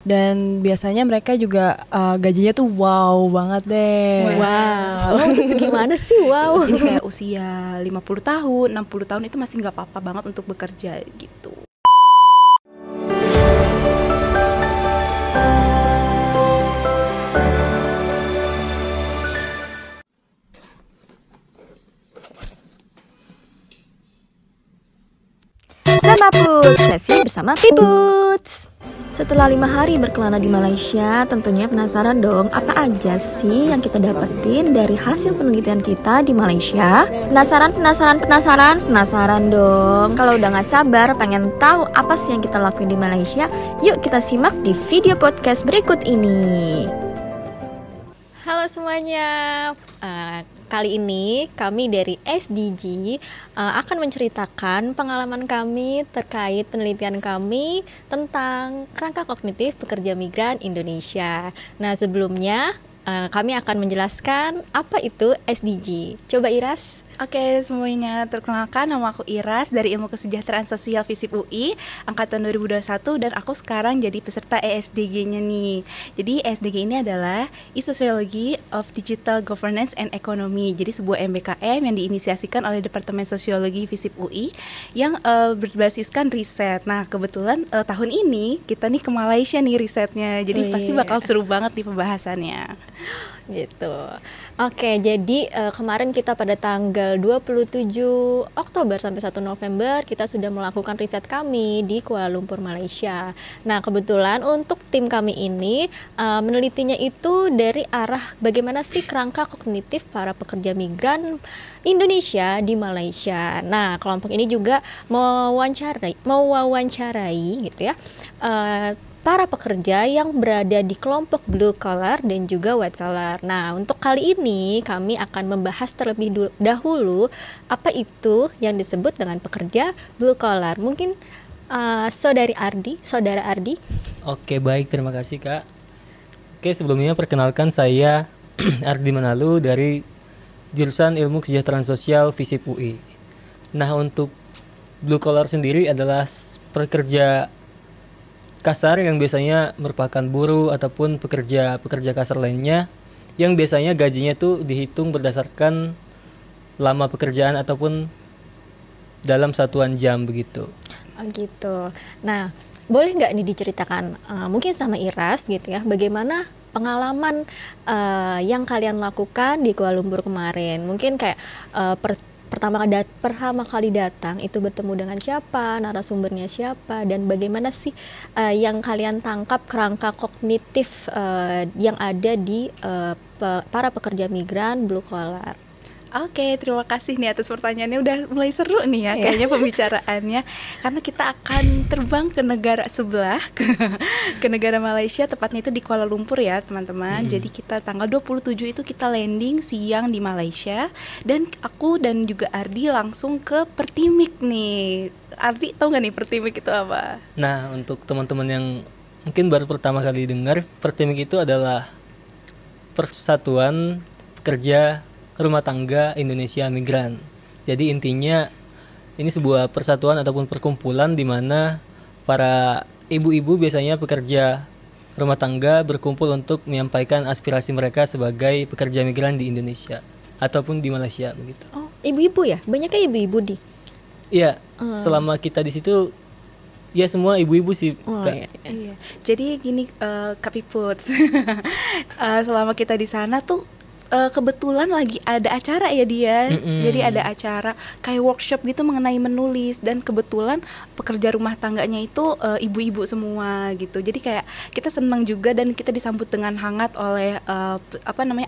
Dan biasanya mereka juga gajinya tuh wow banget deh. Wow. Terus gimana sih wow? Jadi kayak usia 50 tahun, 60 tahun itu masih nggak apa-apa banget untuk bekerja gitu. Sama Puts, sesi bersama Piputs. Setelah 5 hari berkelana di Malaysia, tentunya penasaran dong apa aja sih yang kita dapetin dari hasil penelitian kita di Malaysia? Penasaran dong. Kalau udah gak sabar pengen tahu apa sih yang kita lakuin di Malaysia, yuk kita simak di video podcast berikut ini. Halo semuanya, kali ini kami dari SDG akan menceritakan pengalaman kami terkait penelitian kami tentang kerangka kognitif pekerja migran Indonesia. Nah sebelumnya kami akan menjelaskan apa itu SDG. Coba Iras. Oke, semuanya terkenalkan, nama aku Iras dari Ilmu Kesejahteraan Sosial FISIP UI angkatan 2021 dan aku sekarang jadi peserta ESDG-nya nih. Jadi ESDG ini adalah E-Sociology of Digital Governance and Economy. Jadi sebuah MBKM yang diinisiasikan oleh Departemen Sosiologi FISIP UI yang berbasiskan riset. Nah, kebetulan tahun ini kita nih ke Malaysia nih risetnya. Jadi pasti bakal seru banget nih pembahasannya. Gitu. Oke, jadi kemarin kita pada tanggal 27 Oktober sampai 1 November kita sudah melakukan riset kami di Kuala Lumpur, Malaysia. Nah, kebetulan untuk tim kami ini menelitinya itu dari arah bagaimana sih kerangka kognitif para pekerja migran Indonesia di Malaysia. Nah, kelompok ini juga mewawancarai gitu ya. Para pekerja yang berada di kelompok blue collar dan juga white collar. Nah, untuk kali ini kami akan membahas terlebih dahulu apa itu yang disebut dengan pekerja blue collar. Mungkin saudara Ardi. Oke, baik, terima kasih Kak. Oke, sebelumnya perkenalkan saya Ardi Manalu dari jurusan Ilmu Kesejahteraan Sosial FISIP UI. Nah, untuk blue collar sendiri adalah pekerja kasar yang biasanya merupakan buruh ataupun pekerja kasar lainnya yang biasanya gajinya tuh dihitung berdasarkan lama pekerjaan ataupun dalam satuan jam begitu. Oh gitu. Nah, boleh nggak nih diceritakan mungkin sama Iras gitu ya, bagaimana pengalaman yang kalian lakukan di Kuala Lumpur kemarin? Mungkin kayak pertama kali datang itu bertemu dengan siapa, narasumbernya siapa, dan bagaimana sih yang kalian tangkap kerangka kognitif yang ada di para pekerja migran blue collar. Oke, terima kasih nih atas pertanyaannya, udah mulai seru nih ya kayaknya pembicaraannya. Karena kita akan terbang ke negara sebelah, ke negara Malaysia, tepatnya itu di Kuala Lumpur ya teman-teman. Jadi kita tanggal 27 itu kita landing siang di Malaysia. Dan aku dan juga Ardi langsung ke Pertimik nih. Ardi tahu gak nih Pertimik itu apa? Nah, untuk teman-teman yang mungkin baru pertama kali dengar, Pertimik itu adalah Persatuan Pekerja Rumah Tangga Indonesia Migran. Jadi intinya ini sebuah persatuan ataupun perkumpulan di mana para ibu-ibu biasanya pekerja rumah tangga berkumpul untuk menyampaikan aspirasi mereka sebagai pekerja migran di Indonesia ataupun di Malaysia begitu. Oh, ibu-ibu ya? Banyaknya ibu-ibu di. Iya, selama kita di situ ya semua ibu-ibu sih. Oh, Kak. Iya. Jadi gini Kak Piputs. Selama kita di sana tuh kebetulan lagi ada acara ya dia. Jadi ada acara kayak workshop gitu mengenai menulis, dan kebetulan pekerja rumah tangganya itu ibu-ibu semua gitu. Jadi kayak kita senang juga dan kita disambut dengan hangat oleh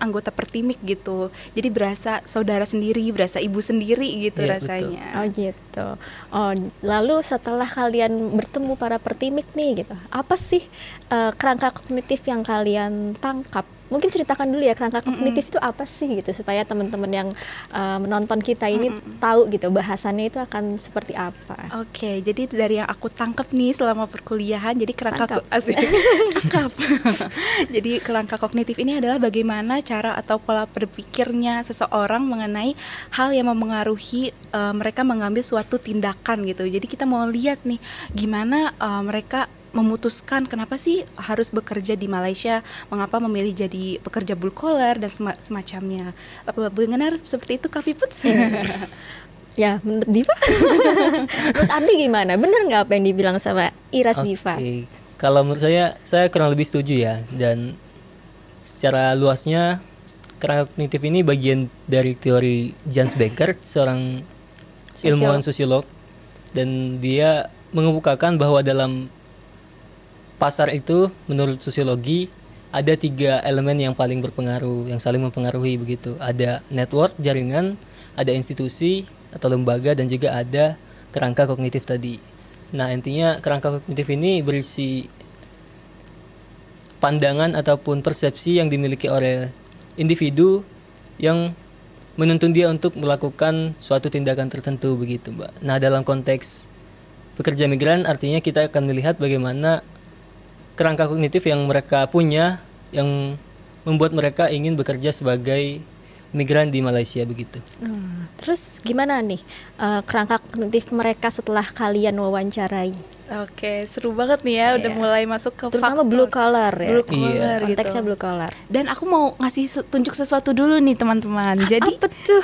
anggota Pertimik gitu. Jadi berasa saudara sendiri, berasa ibu sendiri gitu ya, rasanya. Betul. Oh gitu. Oh, lalu setelah kalian bertemu para Pertimik nih gitu, apa sih kerangka kognitif yang kalian tangkap? Mungkin ceritakan dulu ya kerangka kognitif itu apa sih gitu, supaya teman-teman yang menonton kita ini tahu gitu bahasannya itu akan seperti apa. Oke, jadi dari yang aku tangkap nih selama perkuliahan, jadi kerangka jadi kerangka kognitif ini adalah bagaimana cara atau pola berpikirnya seseorang mengenai hal yang memengaruhi mereka mengambil suatu tindakan gitu. Jadi kita mau lihat nih gimana mereka memutuskan kenapa sih harus bekerja di Malaysia, mengapa memilih jadi pekerja blue collar dan semacamnya. Apa benar seperti itu Kak Piput? Ya, menurut Diva. Menurut Ardi gimana? Bener nggak apa yang dibilang sama Iras Diva? Kalau menurut saya kurang lebih setuju ya. Dan secara luasnya, kerangka kognitif ini bagian dari teori Jans Becker, seorang ilmuwan sosiolog. Dan dia mengemukakan bahwa dalam pasar itu, menurut sosiologi, ada 3 elemen yang paling berpengaruh, yang saling mempengaruhi begitu. Ada network, jaringan, ada institusi atau lembaga, dan juga ada kerangka kognitif tadi. Nah, intinya kerangka kognitif ini berisi pandangan ataupun persepsi yang dimiliki oleh individu yang menuntun dia untuk melakukan suatu tindakan tertentu begitu, Mbak. Nah, dalam konteks pekerja migran artinya kita akan melihat bagaimana kerangka kognitif yang mereka punya yang membuat mereka ingin bekerja sebagai migran di Malaysia begitu. Terus gimana nih kerangka kognitif mereka setelah kalian wawancarai? Oke, seru banget nih ya, udah mulai masuk ke terutama blue collar ya. Blue collar gitu. Konteksnya blue collar. Dan aku mau ngasih tunjuk sesuatu dulu nih teman-teman. Jadi apa tuh?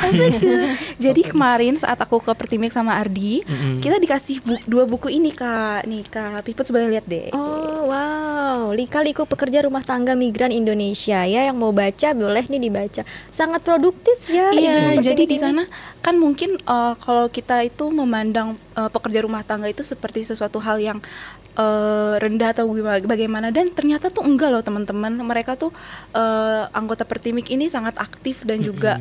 Jadi kemarin saat aku ke Pertimik sama Ardi, kita dikasih 2 buku ini Kak. Nih Kak Piput boleh lihat deh. Oh wow, Lika-liku pekerja rumah tangga migran Indonesia ya, yang mau baca boleh nih dibaca. Sangat produktif ya. Iya, jadi di sana kan mungkin kalau kita itu memandang pekerja rumah tangga itu seperti sesuatu hal yang rendah atau bagaimana, dan ternyata tuh enggak loh teman-teman. Mereka tuh anggota Pertimik ini sangat aktif dan juga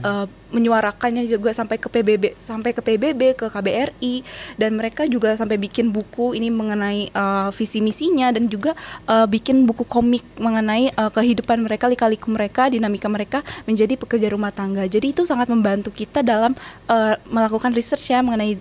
menyuarakannya juga sampai ke PBB, ke KBRI, dan mereka juga sampai bikin buku ini mengenai visi misinya, dan juga bikin buku komik mengenai kehidupan mereka, lika-liku mereka, dinamika mereka menjadi pekerja rumah tangga. Jadi itu sangat membantu kita dalam melakukan research ya mengenai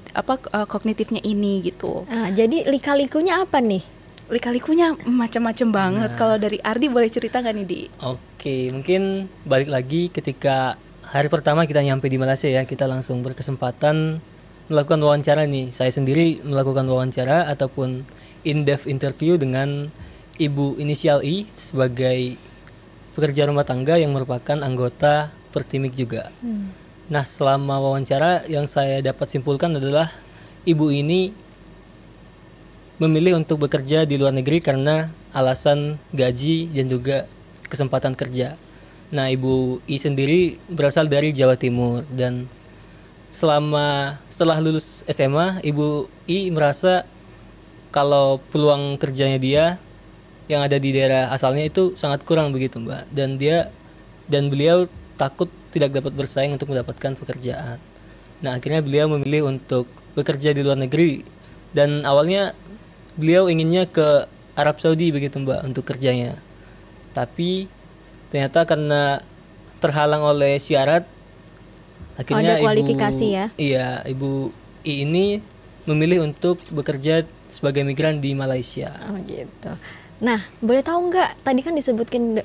kognitifnya ini gitu. Jadi lika-likunya apa nih? Lika-likunya macam-macam banget. Kalau dari Ardi boleh cerita nggak nih, Di? Oke, mungkin balik lagi ketika hari pertama kita nyampe di Malaysia ya, kita langsung berkesempatan melakukan wawancara nih. Saya sendiri melakukan wawancara ataupun in-depth interview dengan Ibu inisial I sebagai pekerja rumah tangga yang merupakan anggota Pertimik juga. Nah, selama wawancara yang saya dapat simpulkan adalah ibu ini memilih untuk bekerja di luar negeri karena alasan gaji dan juga kesempatan kerja. Nah, Ibu I sendiri berasal dari Jawa Timur, dan setelah lulus SMA, Ibu I merasa kalau peluang kerjanya dia yang ada di daerah asalnya itu sangat kurang begitu, Mbak. Dan beliau takut tidak dapat bersaing untuk mendapatkan pekerjaan. Nah, akhirnya beliau memilih untuk bekerja di luar negeri, dan awalnya beliau inginnya ke Arab Saudi begitu, Mbak, untuk kerjanya. Tapi ternyata karena terhalang oleh syarat, akhirnya ada kualifikasi ya? Iya, Ibu I ini memilih untuk bekerja sebagai migran di Malaysia. Oh gitu. Nah, boleh tahu nggak, tadi kan disebutkan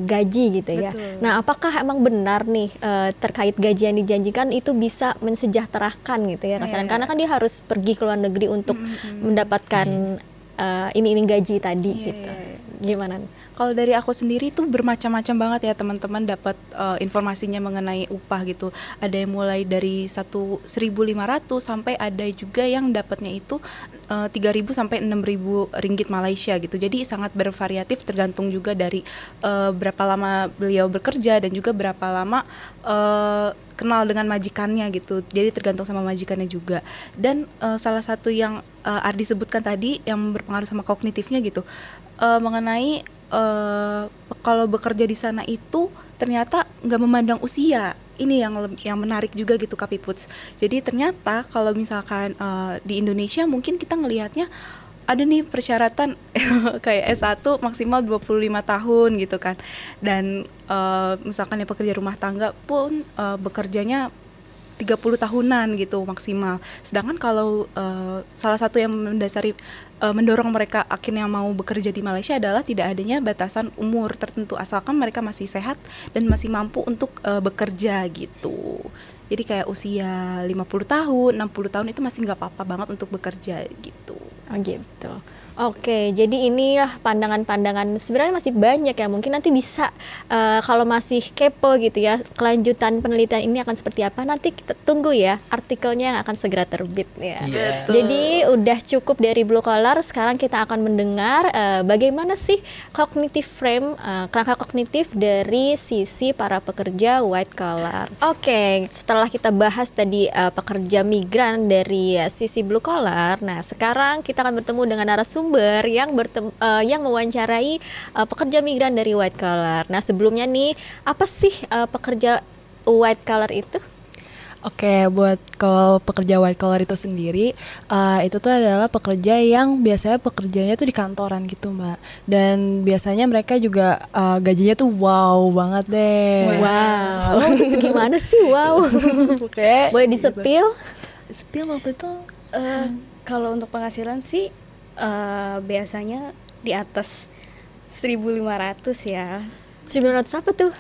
gaji gitu ya. Betul. Nah, apakah emang benar nih terkait gaji yang dijanjikan itu bisa mensejahterakan gitu ya rasanya? Karena kan dia harus pergi ke luar negeri untuk mendapatkan iming-iming gaji tadi gitu. Gimana? Kalau dari aku sendiri tuh bermacam-macam banget ya teman-teman dapat informasinya mengenai upah gitu. Ada yang mulai dari 1.500 sampai ada juga yang dapatnya itu 3.000 sampai 6.000 ringgit Malaysia gitu. Jadi sangat bervariatif, tergantung juga dari berapa lama beliau bekerja dan juga berapa lama kenal dengan majikannya gitu. Jadi tergantung sama majikannya juga. Dan salah satu yang Ardi sebutkan tadi yang berpengaruh sama kognitifnya gitu, mengenai kalau bekerja di sana itu ternyata nggak memandang usia. Ini yang menarik juga gitu Kak Piputs. Jadi ternyata kalau misalkan di Indonesia mungkin kita ngelihatnya ada nih persyaratan kayak S1 maksimal 25 tahun gitu kan. Dan misalkan yang pekerja rumah tangga pun bekerjanya 30 tahunan gitu maksimal. Sedangkan kalau salah satu yang mendorong mereka akhirnya mau bekerja di Malaysia adalah tidak adanya batasan umur tertentu, asalkan mereka masih sehat dan masih mampu untuk bekerja gitu. Jadi kayak usia 50 tahun, 60 tahun itu masih nggak apa-apa banget untuk bekerja gitu. Oh gitu. Oke, jadi inilah pandangan-pandangan sebenarnya masih banyak ya. Mungkin nanti bisa kalau masih kepo gitu ya, kelanjutan penelitian ini akan seperti apa. Nanti kita tunggu ya artikelnya yang akan segera terbit ya. Iya. Jadi udah cukup dari Blue Collar. Sekarang kita akan mendengar bagaimana sih cognitive frame, kerangka kognitif dari sisi para pekerja white collar. Oke, setelah kita bahas tadi pekerja migran dari sisi Blue Collar, nah sekarang kita akan bertemu dengan narasumber yang mewawancarai pekerja migran dari white collar. Nah, sebelumnya nih, apa sih pekerja white collar itu? Oke, buat kalau pekerja white collar itu sendiri, itu tuh adalah pekerja yang biasanya pekerjanya tuh di kantoran gitu, Mbak. Dan biasanya mereka juga gajinya tuh wow banget deh. Wow, terus gimana sih wow? Oke. Boleh disepil? Spill waktu itu Kalau untuk penghasilan sih biasanya di atas 1.500 ya. 1.900 apa tuh?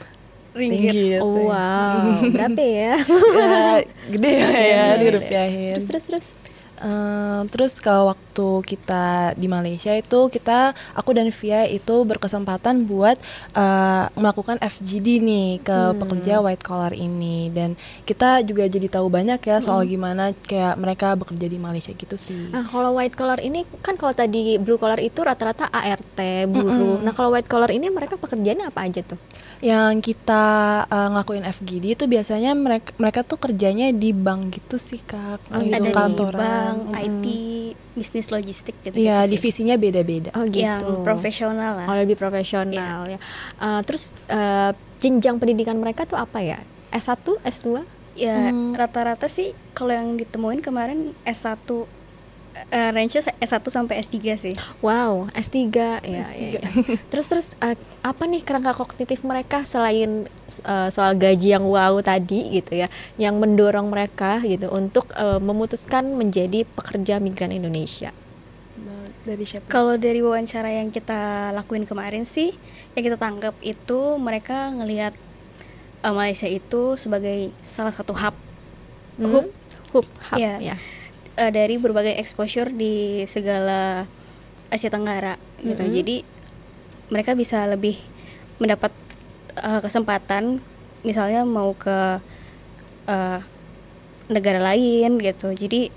tinggi gitu. Oh, wow, berapa ya? Ya, gede ya dirupiahin. Terus. Terus kalau waktu kita di Malaysia itu aku dan Via itu berkesempatan buat melakukan FGD nih ke pekerja white collar ini, dan kita juga jadi tahu banyak ya soal gimana kayak mereka bekerja di Malaysia gitu sih. Nah, kalau white collar ini kan kalau tadi blue collar itu rata-rata ART, buruh. Nah, kalau white collar ini mereka pekerjaannya apa aja tuh? Yang kita ngelakuin FGD itu biasanya mereka tuh kerjanya di bank gitu sih, Kak. Oh, Gitu, Ada di kantoran. bank, IT, bisnis logistik gitu. Iya, sih. divisinya beda-beda. Oh, gitu. Yang profesional lah. Oh, lebih profesional ya. Terus jenjang pendidikan mereka tuh apa ya? S1, S2? Ya rata-rata sih kalau yang ditemuin kemarin S1, range-nya S1 sampai S3 sih. Wow, S3 ya. Terus apa nih kerangka kognitif mereka selain soal gaji yang wow tadi gitu ya, yang mendorong mereka gitu untuk memutuskan menjadi pekerja migran Indonesia? Dari siapa? Kalau dari wawancara yang kita lakuin kemarin sih, yang kita tangkap itu mereka ngelihat Malaysia itu sebagai salah satu hub Hub Iya. ya. Dari berbagai exposure di segala Asia Tenggara gitu. Jadi mereka bisa lebih mendapat kesempatan, misalnya mau ke negara lain gitu. Jadi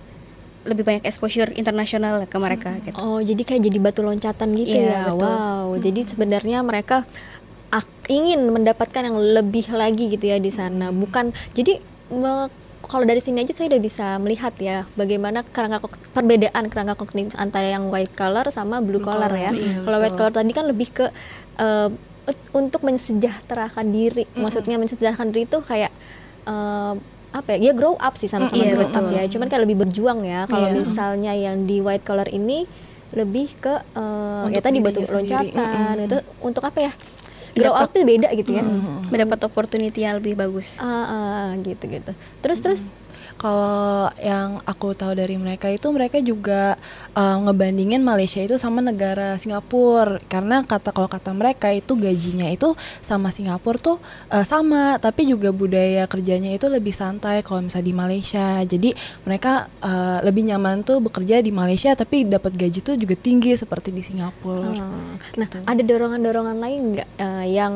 lebih banyak exposure internasional ke mereka gitu. Oh, jadi kayak jadi batu loncatan gitu Iya, ya. betul. Wow. Jadi sebenarnya mereka ingin mendapatkan yang lebih lagi gitu ya di sana. Bukan jadi kalau dari sini aja saya udah bisa melihat ya bagaimana perbedaan kerangka kognitif antara yang white collar sama blue collar ya. Kalau white collar tadi kan lebih ke untuk mensejahterakan diri. Maksudnya mensejahterakan diri itu kayak apa ya? Ya grow up sih sama-sama Iya, grow up betul. ya. Cuman kayak lebih berjuang ya. Kalau Iya. misalnya yang di white collar ini lebih ke ya Untuk tadi batu dirinya sendiri. loncatan. Itu untuk apa ya? Grow up itu beda gitu ya. Mendapat opportunity yang lebih bagus. Gitu. Terus Kalau yang aku tahu dari mereka itu mereka juga ngebandingin Malaysia itu sama negara Singapura, karena kalau kata mereka itu gajinya itu sama Singapura tuh sama, tapi juga budaya kerjanya itu lebih santai kalau misalnya di Malaysia. Jadi mereka lebih nyaman tuh bekerja di Malaysia tapi dapat gaji tuh juga tinggi seperti di Singapura. nah, ada dorongan-dorongan lain nggak yang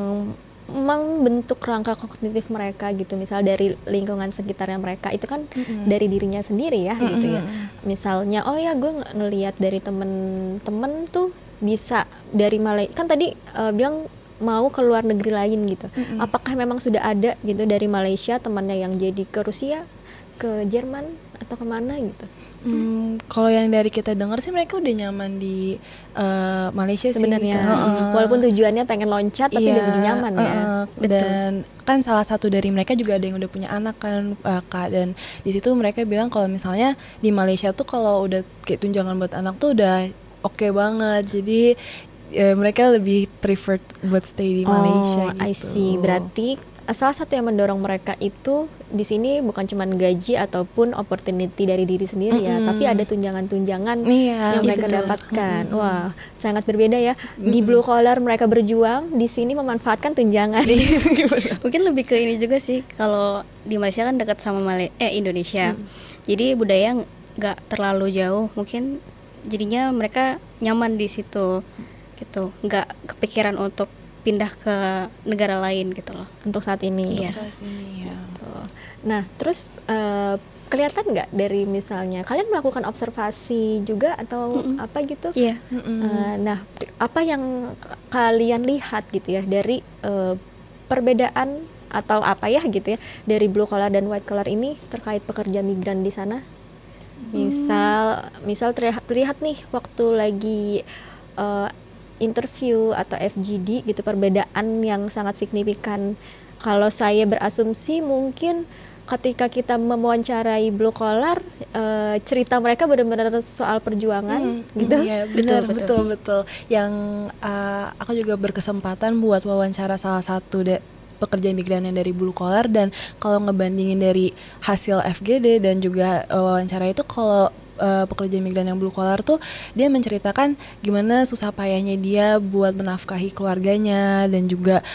membentuk rangka kognitif mereka gitu, misal dari lingkungan sekitarnya mereka itu kan dari dirinya sendiri ya gitu ya. Misalnya oh ya gue ngelihat dari temen-temen tuh bisa dari Malaysia, kan tadi bilang mau ke luar negeri lain gitu. Apakah memang sudah ada gitu dari Malaysia temannya yang jadi ke Rusia, ke Jerman atau kemana gitu? Kalau yang dari kita dengar sih mereka udah nyaman di Malaysia Sebenarnya sih. walaupun tujuannya pengen loncat tapi Iya, udah nyaman ya. Dan kan salah satu dari mereka juga ada yang udah punya anak kan, Kak, dan di situ mereka bilang kalau misalnya di Malaysia tuh kalau udah kayak tunjangan buat anak tuh udah oke banget. Jadi mereka lebih prefer buat stay di Malaysia gitu. I see. Berarti salah satu yang mendorong mereka itu di sini bukan cuma gaji ataupun opportunity dari diri sendiri ya, tapi ada tunjangan-tunjangan Iya, yang mereka betul. dapatkan. Wah, sangat berbeda ya. Di blue collar mereka berjuang, di sini memanfaatkan tunjangan. Mungkin lebih ke ini juga sih, kalau di Malaysia kan dekat sama Indonesia. Jadi budaya nggak terlalu jauh, mungkin jadinya mereka nyaman di situ gitu, nggak kepikiran untuk pindah ke negara lain gitu loh untuk saat ini. Iya. Saat ini ya. Tuh. Nah, terus kelihatan nggak dari misalnya kalian melakukan observasi juga atau apa gitu? iya. Nah, apa yang kalian lihat gitu ya dari perbedaan atau apa ya gitu ya dari blue collar dan white collar ini terkait pekerja migran di sana? Misal terlihat nih waktu lagi interview atau FGD gitu, perbedaan yang sangat signifikan. Kalau saya berasumsi mungkin ketika kita mewawancarai blue collar, cerita mereka benar-benar soal perjuangan gitu. Iya, benar, Betul. betul. Yang aku juga berkesempatan buat wawancara salah satu pekerja migran yang dari blue collar, dan kalau ngebandingin dari hasil FGD dan juga wawancara itu, kalau pekerja migran yang blue collar tuh dia menceritakan gimana susah payahnya dia buat menafkahi keluarganya dan juga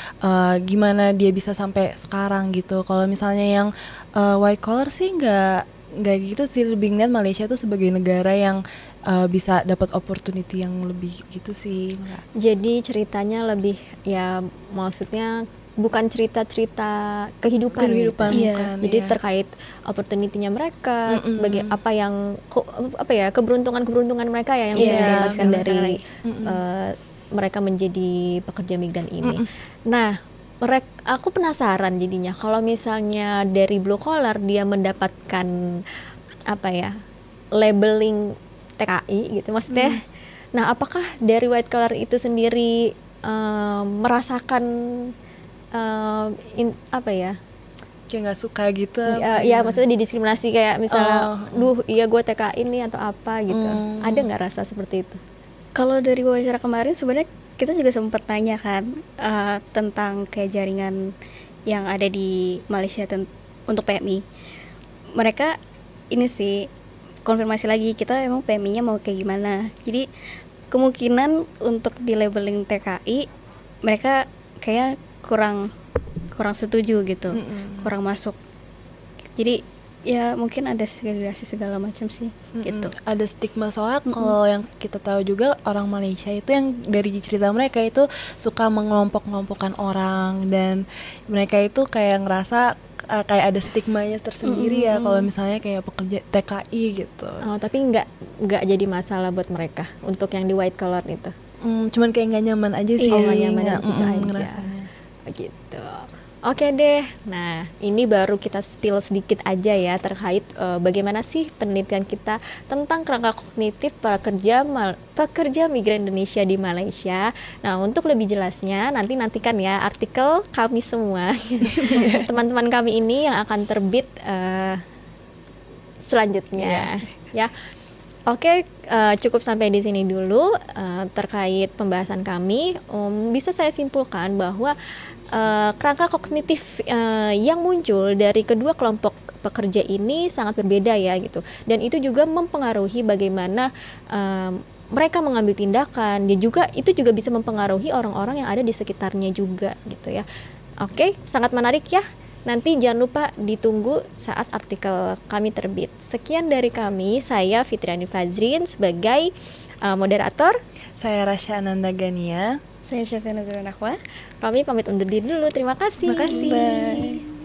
gimana dia bisa sampai sekarang gitu. Kalau misalnya yang white collar sih nggak gitu sih, lebih ngeliat Malaysia tuh sebagai negara yang bisa dapat opportunity yang lebih gitu sih. Jadi ceritanya lebih ya, maksudnya bukan cerita-cerita kehidupan Kehidupan gitu. bukan, Jadi ya. terkait opportunity-nya mereka, apa yang keberuntungan mereka ya yang bisa Iya, didapatkan yang dari mereka mereka menjadi pekerja migran ini. Nah, aku penasaran jadinya kalau misalnya dari blue collar dia mendapatkan apa ya, labeling TKI gitu maksudnya. Nah, apakah dari white collar itu sendiri merasakan apa ya, Kayak nggak suka gitu. ya maksudnya didiskriminasi kayak misalnya, duh iya gue TKI ini atau apa gitu, ada nggak rasa seperti itu? Kalau dari wawancara kemarin sebenarnya kita juga sempat tanya kan tentang kayak jaringan yang ada di Malaysia untuk PMI. Mereka ini sih konfirmasi lagi, kita emang PMI-nya mau kayak gimana. Jadi kemungkinan untuk di labeling TKI mereka kayak kurang setuju gitu, kurang masuk. Jadi ya mungkin ada segregasi segala macam sih gitu. Ada stigma soalnya kalau yang kita tahu juga orang Malaysia itu yang dari cerita mereka itu suka mengelompok-kelompokkan orang, dan mereka itu kayak ngerasa kayak ada stigmanya tersendiri ya kalau misalnya kayak pekerja TKI gitu. Oh, tapi nggak jadi masalah buat mereka untuk yang di white collar itu. Cuman kayak nggak nyaman aja sih. Nggak nyaman nggak, di situ aja. ngerasanya. Gitu. Oke deh. Nah, ini baru kita spill sedikit aja ya terkait bagaimana sih penelitian kita tentang kerangka kognitif pekerja migran Indonesia di Malaysia. Nah, untuk lebih jelasnya nantikan ya artikel kami semua. Teman-teman kami ini yang akan terbit selanjutnya. Ya. Oke, cukup sampai di sini dulu terkait pembahasan kami. Bisa saya simpulkan bahwa kerangka kognitif yang muncul dari kedua kelompok pekerja ini sangat berbeda ya gitu. Dan itu juga mempengaruhi bagaimana mereka mengambil tindakan. Itu juga bisa mempengaruhi orang-orang yang ada di sekitarnya juga gitu ya. Oke, sangat menarik ya. Nanti jangan lupa ditunggu saat artikel kami terbit. Sekian dari kami, saya Fitriani Fazrin sebagai moderator. Saya Rasya Ananda Gania. Saya Syafia Nazira Nahwa. Kami pamit undur diri dulu. Terima kasih. Terima kasih. Bye.